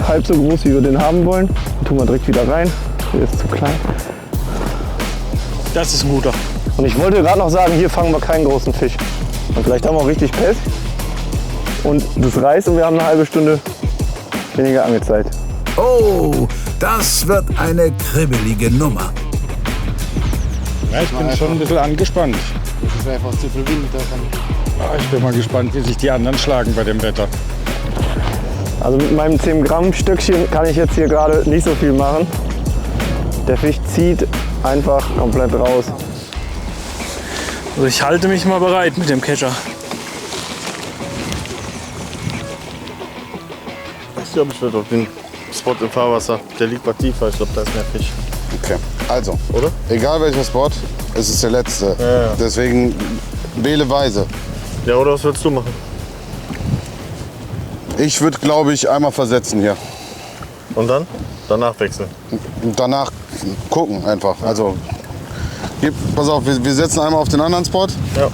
[SPEAKER 4] Halb so groß, wie wir den haben wollen. Den tun wir direkt wieder rein. Der ist zu klein.
[SPEAKER 3] Das ist ein guter.
[SPEAKER 4] Und ich wollte gerade noch sagen, hier fangen wir keinen großen Fisch. Und vielleicht haben wir auch richtig Pest. Und das reißt und wir haben eine halbe Stunde weniger Angelzeit.
[SPEAKER 1] Oh, das wird eine kribbelige Nummer.
[SPEAKER 10] Ja, ich bin schon ein bisschen angespannt.
[SPEAKER 2] Das ist einfach zu viel Wind.
[SPEAKER 10] Ich bin mal gespannt, wie sich die anderen schlagen bei dem Wetter.
[SPEAKER 4] Also mit meinem 10 Gramm Stöckchen kann ich jetzt hier gerade nicht so viel machen. Der Fisch zieht einfach komplett raus.
[SPEAKER 3] Also ich halte mich mal bereit mit dem Kescher.
[SPEAKER 11] Ich glaube, ich werde auf den Spot im Fahrwasser. Der liegt mal tiefer. Ich glaube, da ist mehr Fisch.
[SPEAKER 2] Okay, also,
[SPEAKER 11] oder?
[SPEAKER 2] Egal welcher Spot, es ist der letzte.
[SPEAKER 11] Ja.
[SPEAKER 2] Deswegen wähle weise.
[SPEAKER 11] Ja, oder was würdest du machen?
[SPEAKER 2] Ich würde, glaube ich, einmal versetzen hier.
[SPEAKER 11] Und dann? Danach wechseln.
[SPEAKER 2] Und danach gucken einfach. Also, pass auf, wir setzen einmal auf den anderen Spot.
[SPEAKER 11] Ja.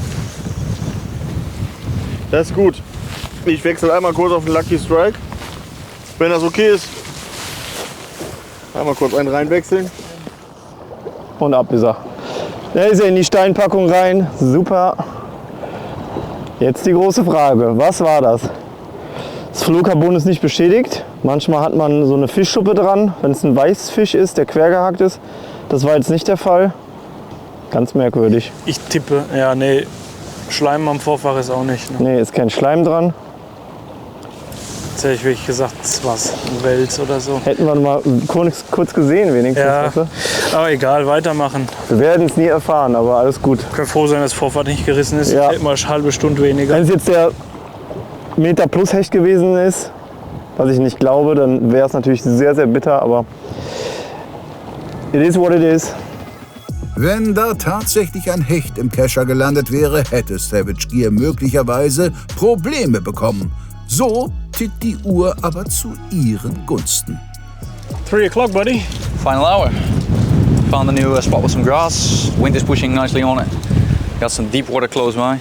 [SPEAKER 11] Das ist gut. Ich wechsle einmal kurz auf den Lucky Strike. Wenn das okay ist. Einmal kurz einen reinwechseln.
[SPEAKER 4] Und ab ist er. Der ist er in die Steinpackung rein. Super. Jetzt die große Frage. Was war das? Das Fluorocarbon ist nicht beschädigt. Manchmal hat man so eine Fischschuppe dran, wenn es ein Weißfisch ist, der quer gehakt ist. Das war jetzt nicht der Fall. Ganz merkwürdig.
[SPEAKER 3] Ich tippe, ja, nee, Schleim am Vorfach ist auch nicht. Ne?
[SPEAKER 4] Nee, ist kein Schleim dran.
[SPEAKER 3] Jetzt hätte ich wirklich gesagt, was, ein Wels oder so.
[SPEAKER 4] Hätten wir mal kurz gesehen wenigstens.
[SPEAKER 3] Ja,
[SPEAKER 4] weißt du?
[SPEAKER 3] aber egal, weitermachen.
[SPEAKER 4] Wir werden es nie erfahren, aber alles gut.
[SPEAKER 3] Wir können froh sein, dass das Vorfach nicht gerissen ist.
[SPEAKER 4] Ja.
[SPEAKER 3] Hätten wir eine halbe Stunde weniger.
[SPEAKER 4] Wenn es jetzt der Meter plus Hecht gewesen ist, was ich nicht glaube, dann wäre es natürlich sehr, sehr bitter, aber it is what it is.
[SPEAKER 1] Wenn da tatsächlich ein Hecht im Kescher gelandet wäre, hätte Savage Gear möglicherweise Probleme bekommen. So tickt die Uhr aber zu ihren Gunsten.
[SPEAKER 6] 3 o'clock, buddy.
[SPEAKER 8] Final hour. Found a new spot with some grass. Wind is pushing nicely on it. Got some deep water close by.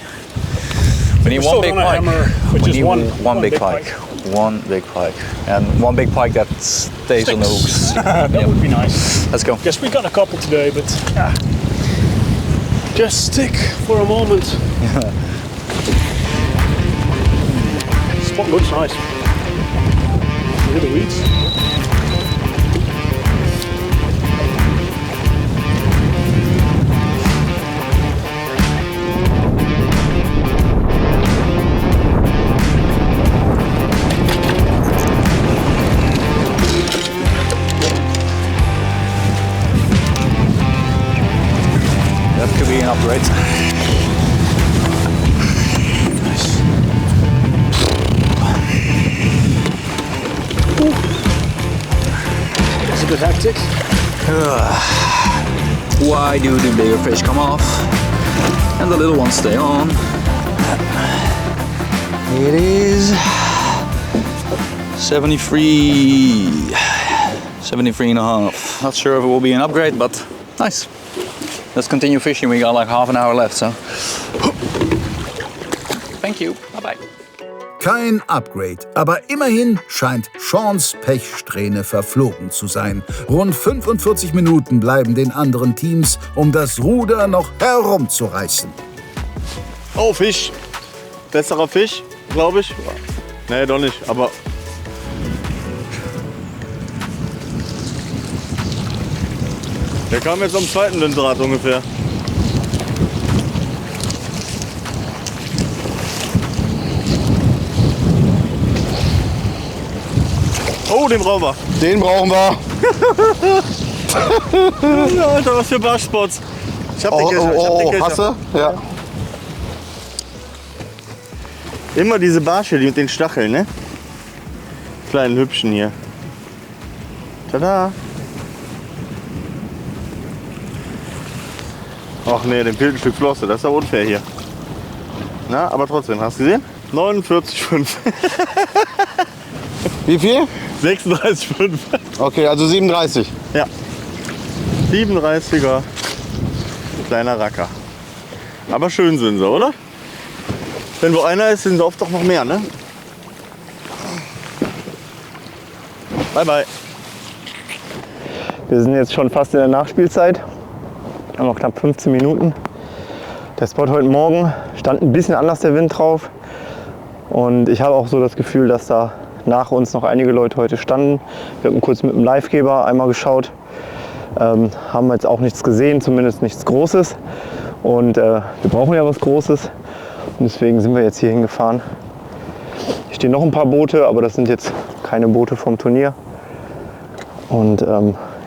[SPEAKER 8] We need one big pike. We need one big pike. One big pike. And one big pike that stays on the hooks.
[SPEAKER 6] That would be nice.
[SPEAKER 8] Let's go.
[SPEAKER 6] Guess we got a couple today, but just stick for a moment. Spot looks nice. Look at the weeds.
[SPEAKER 8] That could be an upgrade.
[SPEAKER 6] It's a bit hectic.
[SPEAKER 8] Why do the bigger fish come off and the little ones stay on? It is 73 and a half. Not sure if it will be an upgrade, but nice. Let's continue fishing. We got like half an hour left, so. Thank you. Bye-bye.
[SPEAKER 1] Kein Upgrade, aber immerhin scheint Seans Pechsträhne verflogen zu sein. Rund 45 Minuten bleiben den anderen Teams, um das Ruder noch herumzureißen.
[SPEAKER 11] Oh, Fisch. Besserer Fisch, glaube ich. Nee, doch nicht, aber... Der kam jetzt am zweiten Windrad ungefähr. Oh, den brauchen wir.
[SPEAKER 2] Den brauchen wir.
[SPEAKER 11] Alter, was für Barschspots. Ich hab den Kescher, ich hab den Kescher.
[SPEAKER 2] Hast du? Ja.
[SPEAKER 11] Immer diese Barsche, die mit den Stacheln, ne? Kleinen hübschen hier. Tada! Ach nee, den fehlt ein Stück Flosse, das ist aber unfair hier. Na, aber trotzdem, hast du gesehen? 49,5.
[SPEAKER 2] Wie viel?
[SPEAKER 11] 36,5.
[SPEAKER 2] Okay, also 37.
[SPEAKER 11] Ja. 37er. Kleiner Racker. Aber schön sind sie, oder? Wenn wo einer ist, sind sie oft doch noch mehr, ne? Bye, bye.
[SPEAKER 4] Wir sind jetzt schon fast in der Nachspielzeit. Wir haben noch knapp 15 Minuten. Der Spot heute Morgen stand ein bisschen anders der Wind drauf. Und ich habe auch so das Gefühl, dass da nach uns noch einige Leute heute standen. Wir haben kurz mit dem Livegeber einmal geschaut. Haben jetzt auch nichts gesehen, zumindest nichts Großes. Und wir brauchen ja was Großes. Und deswegen sind wir jetzt hier hingefahren. Hier stehen noch ein paar Boote, aber das sind jetzt keine Boote vom Turnier. Und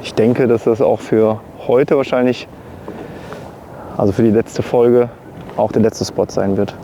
[SPEAKER 4] ich denke, dass das auch für heute wahrscheinlich, also für die letzte Folge, auch der letzte Spot sein wird.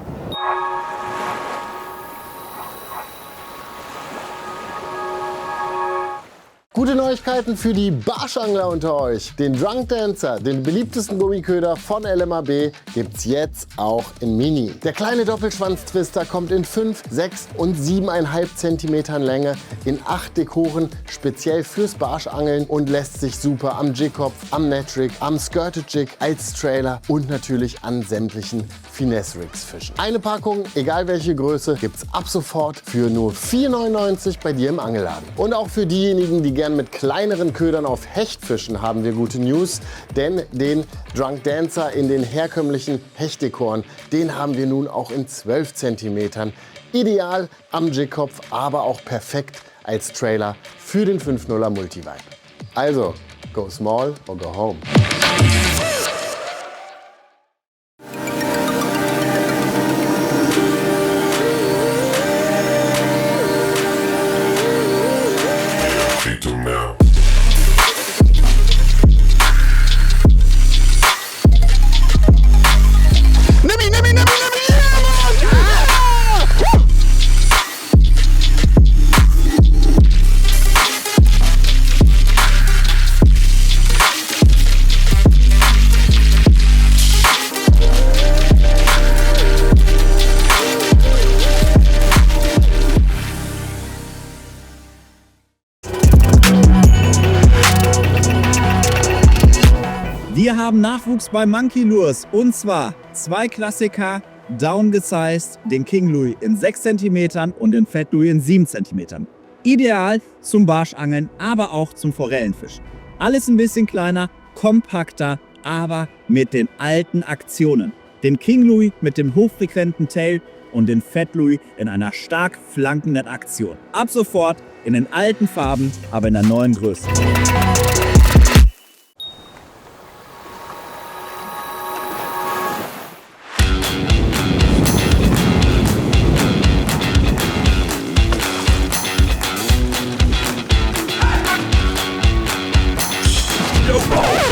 [SPEAKER 16] Gute Neuigkeiten für die Barschangler unter euch. Den Drunk Dancer, den beliebtesten Gummiköder von LMAB, gibt's jetzt auch in Mini. Der kleine Doppelschwanz-Twister kommt in 5, 6 und 7,5 cm Länge in 8 Dekoren, speziell fürs Barschangeln und lässt sich super am Jigkopf, am Netrig, am Skirted Jig, als Trailer und natürlich an sämtlichen Finesse-Rigs fischen. Eine Packung, egal welche Größe, gibt's ab sofort für nur 4,99 € bei dir im Angelladen. Und auch für diejenigen, die gern mit kleineren Ködern auf Hecht fischen, haben wir gute News, denn den Drunk Dancer in den herkömmlichen Hechtdekoren, den haben wir nun auch in 12 cm. Ideal am Jigkopf, aber auch perfekt als Trailer für den 5.0er Multivibe. Also, go small or go home.
[SPEAKER 17] Wir haben Nachwuchs bei Monkey Lures und zwar 2 Klassiker downgesized, den King Louis in 6 cm und den Fat Louis in 7 cm. Ideal zum Barschangeln, aber auch zum Forellenfischen. Alles ein bisschen kleiner, kompakter, aber mit den alten Aktionen. Den King Louis mit dem hochfrequenten Tail und den Fat Louis in einer stark flankenden Aktion. Ab sofort in den alten Farben, aber in der neuen Größe.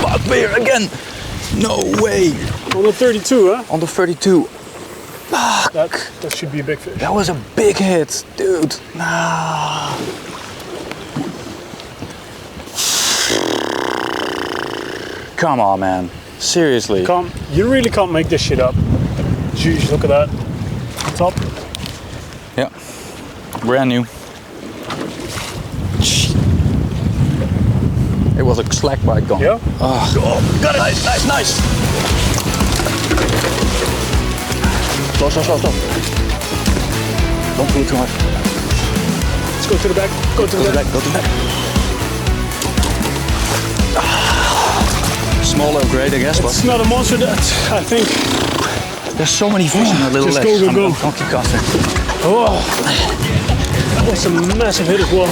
[SPEAKER 8] Bugbear again! No way!
[SPEAKER 6] On the 32, huh?
[SPEAKER 8] On the 32. Fuck!
[SPEAKER 6] That should be a big fish.
[SPEAKER 8] That was a big hit, dude. Nah. Come on, man. Seriously.
[SPEAKER 6] You really can't make this shit up. Jeez, look at that. Top.
[SPEAKER 8] Yeah. Brand new. It was a slack bite gone.
[SPEAKER 6] Yeah?
[SPEAKER 8] Oh, got it! Nice! Stop. Don't pull too hard.
[SPEAKER 6] Let's go to the back. Go to the back.
[SPEAKER 8] Small upgrade, I guess.
[SPEAKER 6] It's not a monster, that I think.
[SPEAKER 8] There's so many fish in that little
[SPEAKER 6] just
[SPEAKER 8] ledge.
[SPEAKER 6] go.
[SPEAKER 8] I'll keep casting.
[SPEAKER 6] Oh, that was a massive hit as well.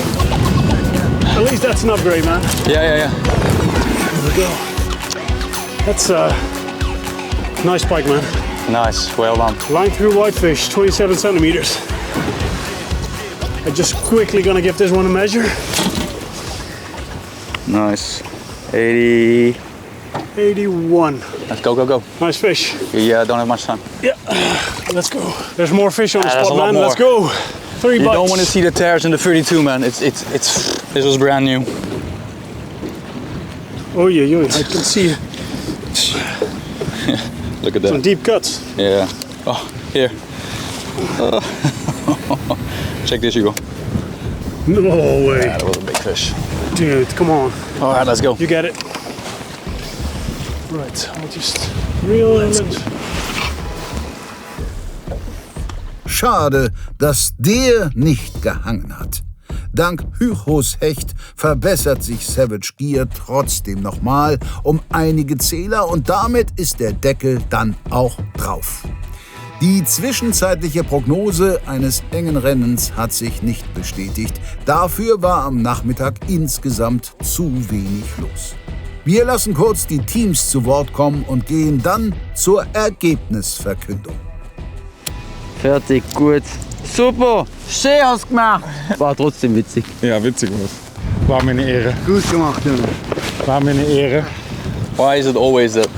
[SPEAKER 6] At least that's an upgrade, man.
[SPEAKER 8] Yeah.
[SPEAKER 6] Here we go. That's a nice pike, man.
[SPEAKER 8] Nice, well done.
[SPEAKER 6] Line through whitefish, 27 centimeters. I'm just quickly gonna give this one a measure.
[SPEAKER 8] Nice. 80.
[SPEAKER 6] 81.
[SPEAKER 8] Let's go.
[SPEAKER 6] Nice fish.
[SPEAKER 8] Yeah, don't have much time.
[SPEAKER 6] Yeah, let's go. There's more fish on the
[SPEAKER 8] There's
[SPEAKER 6] spot,
[SPEAKER 8] a lot
[SPEAKER 6] man.
[SPEAKER 8] more.
[SPEAKER 6] Let's go. 3
[SPEAKER 8] You
[SPEAKER 6] bites.
[SPEAKER 8] don't want to see the tears in the 32, man. This was brand new.
[SPEAKER 6] Oh yeah, I can see
[SPEAKER 8] Look at that.
[SPEAKER 6] some deep cuts.
[SPEAKER 8] Yeah. Oh, here. Check this, Hugo.
[SPEAKER 6] No way.
[SPEAKER 8] Yeah, that was a big fish.
[SPEAKER 6] Dude, come on.
[SPEAKER 8] All right, let's go.
[SPEAKER 6] You get it. Right, I'll just reel it.
[SPEAKER 1] Schade, dass der nicht gehangen hat. Dank Hychos Hecht verbessert sich Savage Gear trotzdem nochmal um einige Zähler und damit ist der Deckel dann auch drauf. Die zwischenzeitliche Prognose eines engen Rennens hat sich nicht bestätigt. Dafür war am Nachmittag insgesamt zu wenig los. Wir lassen kurz die Teams zu Wort kommen und gehen dann zur Ergebnisverkündung.
[SPEAKER 5] Fertig, gut. Super, schön hast du gemacht. War trotzdem witzig.
[SPEAKER 10] Ja, witzig was. War mir eine Ehre.
[SPEAKER 2] Gut gemacht, Junge.
[SPEAKER 10] War mir eine Ehre.
[SPEAKER 8] Why is it always that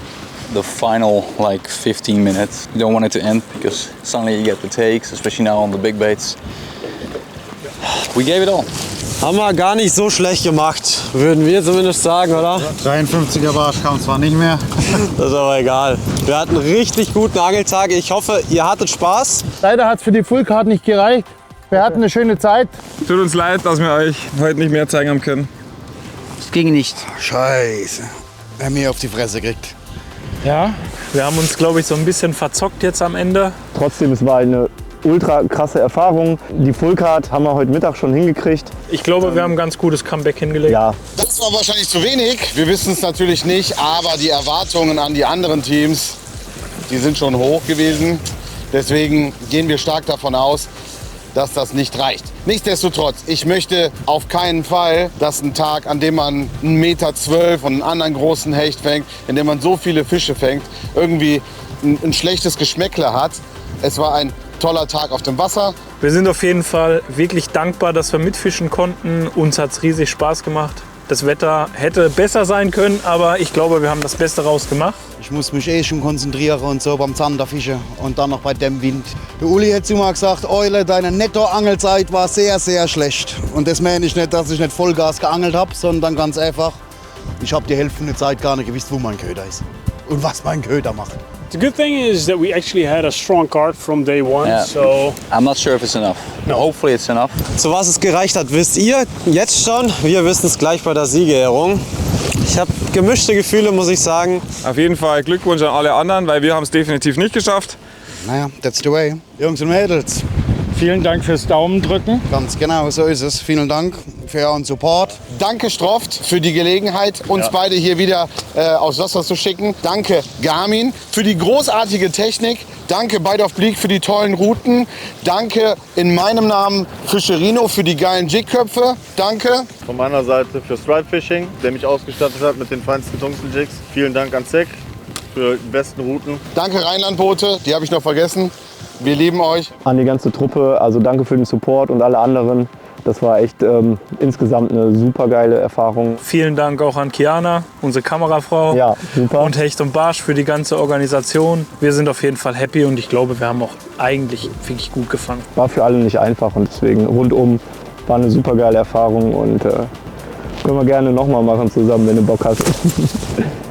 [SPEAKER 8] the final 15 minutes you don't want it to end because suddenly you get the takes, especially now on the big baits? We gave it all.
[SPEAKER 9] Haben wir gar nicht so schlecht gemacht, würden wir zumindest sagen, oder?
[SPEAKER 2] 53er Barsch kam zwar nicht mehr.
[SPEAKER 9] Das ist aber egal. Wir hatten einen richtig guten Angeltag. Ich hoffe, ihr hattet Spaß.
[SPEAKER 7] Leider hat es für die Fullcard nicht gereicht. Wir hatten eine schöne Zeit.
[SPEAKER 15] Tut uns leid, dass wir euch heute nicht mehr zeigen haben können.
[SPEAKER 5] Es ging nicht.
[SPEAKER 2] Scheiße. Wer mir auf die Fresse kriegt.
[SPEAKER 3] Ja, wir haben uns, glaube ich, so ein bisschen verzockt jetzt am Ende.
[SPEAKER 4] Trotzdem, es war eine ultra krasse Erfahrung. Die Fullcard haben wir heute Mittag schon hingekriegt.
[SPEAKER 3] Ich glaube, wir haben ein ganz gutes Comeback hingelegt.
[SPEAKER 4] Ja.
[SPEAKER 2] Das war wahrscheinlich zu wenig. Wir wissen es natürlich nicht, aber die Erwartungen an die anderen Teams, die sind schon hoch gewesen. Deswegen gehen wir stark davon aus, dass das nicht reicht. Nichtsdestotrotz, ich möchte auf keinen Fall, dass ein Tag, an dem man 1,12 Meter und einen anderen großen Hecht fängt, in dem man so viele Fische fängt, irgendwie ein schlechtes Geschmäckle hat. Es war ein toller Tag auf dem Wasser.
[SPEAKER 3] Wir sind auf jeden Fall wirklich dankbar, dass wir mitfischen konnten. Uns hat es riesig Spaß gemacht. Das Wetter hätte besser sein können, aber ich glaube, wir haben das Beste rausgemacht.
[SPEAKER 2] Ich muss mich schon konzentrieren und so beim Zanderfischen und dann noch bei dem Wind. Der Uli hat zu mir gesagt, Eule, deine Netto-Angelzeit war sehr, sehr schlecht. Und das meine ich nicht, dass ich nicht Vollgas geangelt habe, sondern ganz einfach, ich habe die Hälfte der Zeit gar nicht gewusst, wo mein Köder ist und was mein Köder macht.
[SPEAKER 6] The good thing is that we actually had a strong card from day one,
[SPEAKER 8] Yeah.
[SPEAKER 6] so
[SPEAKER 8] I'm not sure if it's enough. No. Hopefully it's enough.
[SPEAKER 9] Zu was es gereicht hat, wisst ihr jetzt schon. Wir wissen es gleich bei der Siegerehrung. Ich habe gemischte Gefühle, muss ich sagen.
[SPEAKER 15] Auf jeden Fall Glückwunsch an alle anderen, weil wir haben es definitiv nicht geschafft.
[SPEAKER 18] Naja, that's the way. Jungs und Mädels.
[SPEAKER 19] Vielen Dank fürs Daumendrücken.
[SPEAKER 18] Ganz genau, so ist es. Vielen Dank für euren Support.
[SPEAKER 2] Danke Stroft für die Gelegenheit, uns beide hier wieder aufs Wasser zu schicken. Danke Garmin für die großartige Technik. Danke Bite of Bleak für die tollen Routen. Danke in meinem Namen Fischerino für die geilen Jigköpfe. Danke.
[SPEAKER 11] Von meiner Seite für Stripe Fishing, der mich ausgestattet hat mit den feinsten Tungstenjigs. Vielen Dank an Zek für die besten Routen.
[SPEAKER 2] Danke Rheinlandboote, die habe ich noch vergessen. Wir lieben euch.
[SPEAKER 4] An die ganze Truppe, also danke für den Support und alle anderen. Das war echt insgesamt eine super geile Erfahrung.
[SPEAKER 3] Vielen Dank auch an Kiana, unsere Kamerafrau.
[SPEAKER 4] Ja, super.
[SPEAKER 3] Und Hecht und Barsch für die ganze Organisation. Wir sind auf jeden Fall happy und ich glaube, wir haben auch eigentlich wirklich gut gefangen.
[SPEAKER 4] War für alle nicht einfach und deswegen rundum war eine super geile Erfahrung und können wir gerne nochmal machen zusammen, wenn du Bock hast.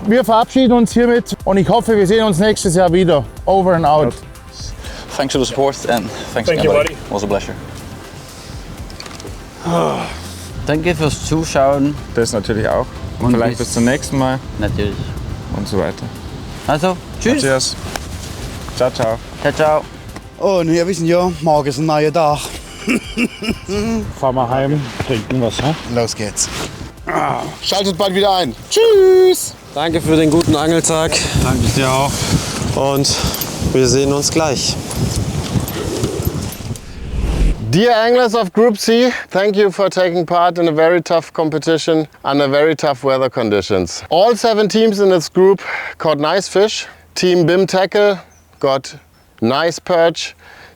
[SPEAKER 7] Wir verabschieden uns hiermit und ich hoffe, wir sehen uns nächstes Jahr wieder. Over and out.
[SPEAKER 8] Thanks for the support and thanks
[SPEAKER 3] Thank
[SPEAKER 8] again,
[SPEAKER 3] you,
[SPEAKER 8] buddy. Was a pleasure.
[SPEAKER 5] Danke fürs Zuschauen.
[SPEAKER 15] Das natürlich auch. Und vielleicht bis zum nächsten Mal.
[SPEAKER 5] Natürlich.
[SPEAKER 15] Und so weiter.
[SPEAKER 5] Also, tschüss.
[SPEAKER 15] Cheers. Ciao, ciao.
[SPEAKER 5] Ciao, ciao.
[SPEAKER 18] Und wir wissen ja, morgen ist ein neuer Tag.
[SPEAKER 19] Fahren wir heim, trinken was. Ne?
[SPEAKER 18] Los geht's.
[SPEAKER 2] Schaltet bald wieder ein. Tschüss.
[SPEAKER 9] Danke für den guten Angeltag.
[SPEAKER 19] Danke dir auch.
[SPEAKER 9] Und wir sehen uns gleich.
[SPEAKER 16] Dear anglers of Group C, thank you for taking part in a very tough competition under very tough weather conditions. All 7 teams in this group caught nice fish. Team BIM Tackle got nice perch.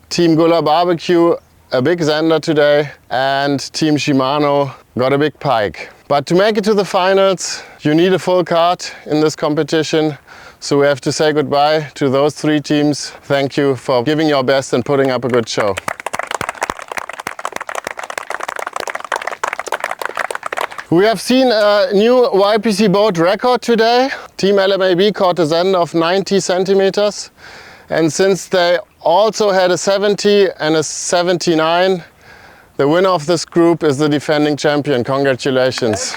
[SPEAKER 16] Team Gulla Barbecue a big zander today. And Team Shimano got a big pike. But to make it to the finals, you need a full card in this competition. So we have to say goodbye to those 3 teams. Thank you for giving your best and putting up a good show. We have seen a new YPC boat record today. Team LMAB caught a zander of 90 centimeters. And since they also had a 70 and a 79, the winner of this group is the defending champion. Congratulations.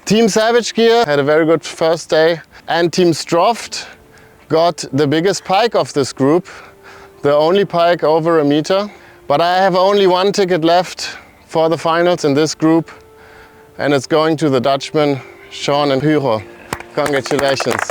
[SPEAKER 16] Team Savage Gear had a very good first day. And Team Stroft got the biggest pike of this group. The only pike over a meter. But I have only 1 ticket left for the finals in this group. And it's going to the Dutchman, Sean and Hyro. Congratulations.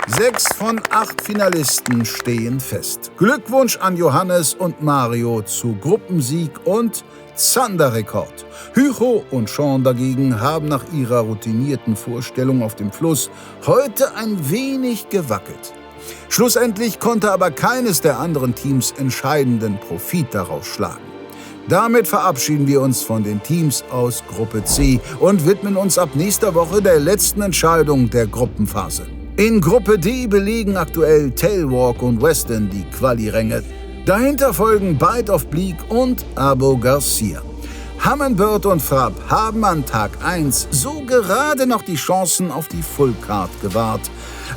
[SPEAKER 1] 6 von 8 Finalisten stehen fest. Glückwunsch an Johannes und Mario zu Gruppensieg und Zanderrekord. Hyro und Sean dagegen haben nach ihrer routinierten Vorstellung auf dem Fluss heute ein wenig gewackelt. Schlussendlich konnte aber keines der anderen Teams entscheidenden Profit daraus schlagen. Damit verabschieden wir uns von den Teams aus Gruppe C und widmen uns ab nächster Woche der letzten Entscheidung der Gruppenphase. In Gruppe D belegen aktuell Tailwalk und Weston die Quali-Ränge. Dahinter folgen Bite of Bleak und Abo Garcia. Humminbird und Frapp haben an Tag 1 so gerade noch die Chancen auf die Fullcard gewahrt,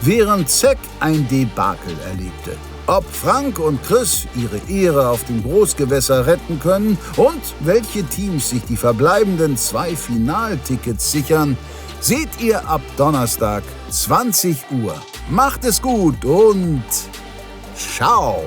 [SPEAKER 1] während Zek ein Debakel erlebte. Ob Frank und Chris ihre Ehre auf dem Großgewässer retten können und welche Teams sich die verbleibenden 2 Finaltickets sichern, seht ihr ab Donnerstag 20 Uhr. Macht es gut und ciao!